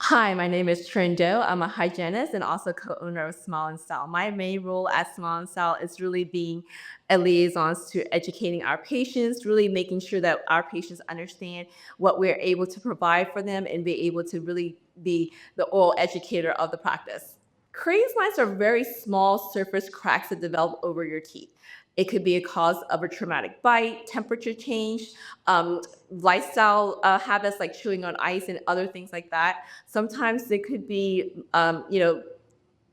Hi, my name is Trinh. I'm a hygienist and also co-owner of Smile and Style. My main role at Smile and Style is really being a liaison to educating our patients, really making sure that our patients understand what we're able to provide for them and be able to really be the oral educator of the practice. Craze lines are very small surface cracks that develop over your teeth. It could be a cause of a traumatic bite, temperature change, lifestyle habits like chewing on ice and other things like that. Sometimes it could be,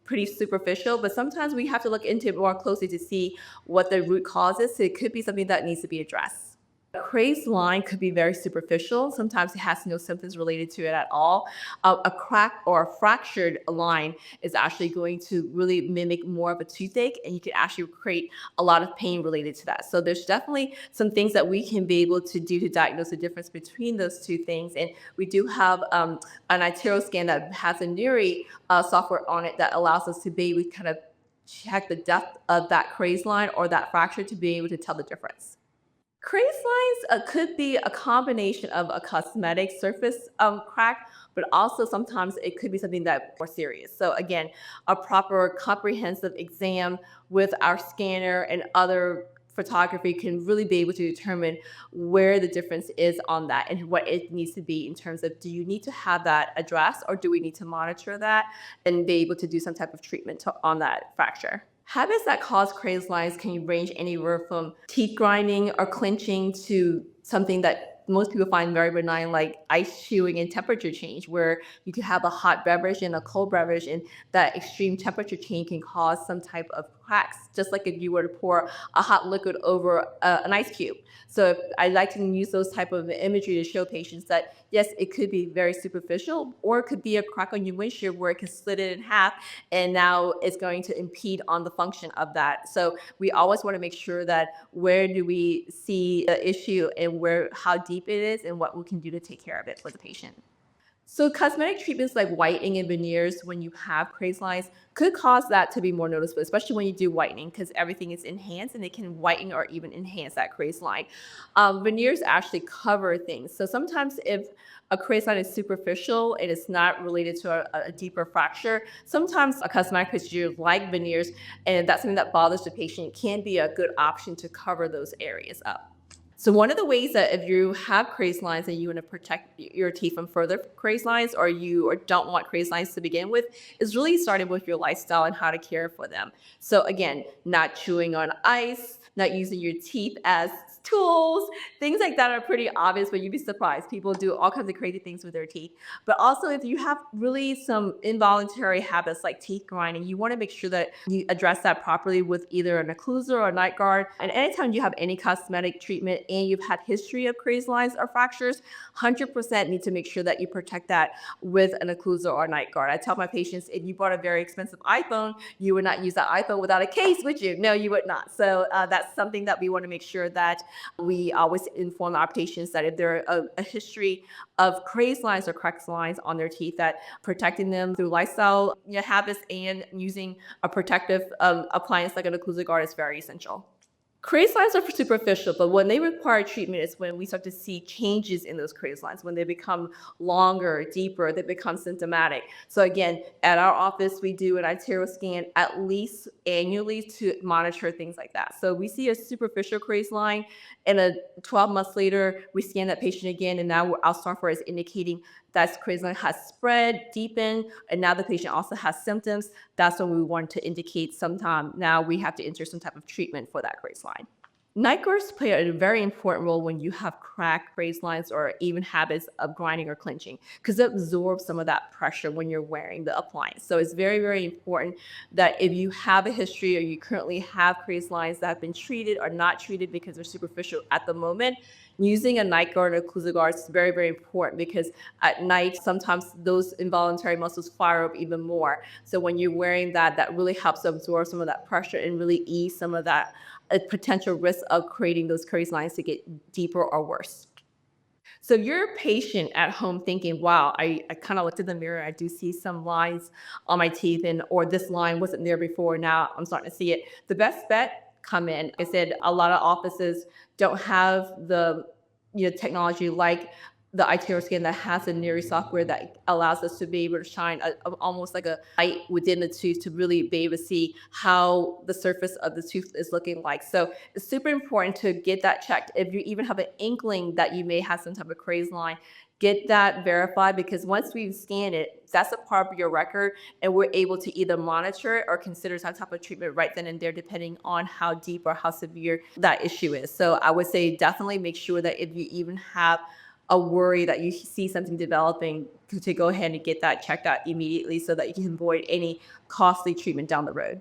pretty superficial, but sometimes we have to look into it more closely to see what the root cause is. So it could be something that needs to be addressed. A crazed line could be very superficial. Sometimes it has no symptoms related to it at all. A crack or a fractured line is actually going to really mimic more of a toothache, and you can actually create a lot of pain related to that. So there's definitely some things that we can be able to do to diagnose the difference between those two things. And we do have an arterial scan that has a Nuri software on it that allows us to be able to kind of check the depth of that crazed line or that fracture to be able to tell the difference. Craze lines could be a combination of a cosmetic surface crack, but also sometimes it could be something that more serious. So again, a proper comprehensive exam with our scanner and other photography can really be able to determine where the difference is on that and what it needs to be in terms of, do you need to have that addressed or do we need to monitor that and be able to do some type of treatment on that fracture. Habits that cause crazed lines can range anywhere from teeth grinding or clenching to something that most people find very benign, like ice chewing and temperature change, where you could have a hot beverage and a cold beverage, and that extreme temperature change can cause some type of cracks, just like if you were to pour a hot liquid over an ice cube. So I like to use those type of imagery to show patients that yes, it could be very superficial, or it could be a crack on your windshield where it can split it in half, and now it's going to impede on the function of that. So we always want to make sure that where do we see the issue and where how deep it is and what we can do to take care of it for the patient. So cosmetic treatments like whitening and veneers when you have crazed lines could cause that to be more noticeable, especially when you do whitening because everything is enhanced and it can whiten or even enhance that crazed line. Veneers actually cover things. So sometimes if a crazed line is superficial and it's not related to a deeper fracture, sometimes a cosmetic procedure like veneers, and that's something that bothers the patient, can be a good option to cover those areas up. So one of the ways that if you have crazed lines and you want to protect your teeth from further crazed lines, or don't want crazed lines to begin with, is really starting with your lifestyle and how to care for them. So again, not chewing on ice, not using your teeth as tools, things like that are pretty obvious, but you'd be surprised. People do all kinds of crazy things with their teeth. But also if you have really some involuntary habits like teeth grinding, you want to make sure that you address that properly with either an occlusal or a night guard. And anytime you have any cosmetic treatment and you've had history of crazed lines or fractures, 100% need to make sure that you protect that with an occlusal or night guard. I tell my patients, if you bought a very expensive iPhone, you would not use that iPhone without a case, would you? No, you would not. So that's something that we want to make sure that we always inform our patients that if there are a history of crazed lines or cracked lines on their teeth, that protecting them through lifestyle habits and using a protective appliance like an occlusal guard is very essential. Crazed lines are superficial, but when they require treatment is when we start to see changes in those crazed lines. When they become longer, deeper, they become symptomatic. So again, at our office, we do an arterial scan at least annually to monitor things like that. So we see a superficial crazed line, and 12 months later, we scan that patient again, and now our software is indicating that crazed line has spread, deepened, and now the patient also has symptoms. That's when we want to indicate sometime now we have to enter some type of treatment for that crazed line. Night guards play a very important role when you have cracked crazed lines or even habits of grinding or clenching, because it absorbs some of that pressure when you're wearing the appliance. So it's very, very important that if you have a history or you currently have crazed lines that have been treated or not treated because they're superficial at the moment, using a night guard or occlusal guard is very, very important, because at night sometimes those involuntary muscles fire up even more. So when you're wearing that, that really helps absorb some of that pressure and really ease some of that potential risk of creating those crazed lines to get deeper or worse. So if you're a patient at home thinking, wow, I kind of looked in the mirror, I do see some lines on my teeth, and or this line wasn't there before, now I'm starting to see it. The best bet, come in. Like I said, a lot of offices don't have the technology like the iTero scan that has a Neri software that allows us to be able to shine almost like a light within the tooth to really be able to see how the surface of the tooth is looking like. So it's super important to get that checked. If you even have an inkling that you may have some type of craze line, get that verified, because once we scan it, that's a part of your record, and we're able to either monitor it or consider some type of treatment right then and there, depending on how deep or how severe that issue is. So I would say definitely make sure that if you even have a worry that you see something developing, to go ahead and get that checked out immediately so that you can avoid any costly treatment down the road.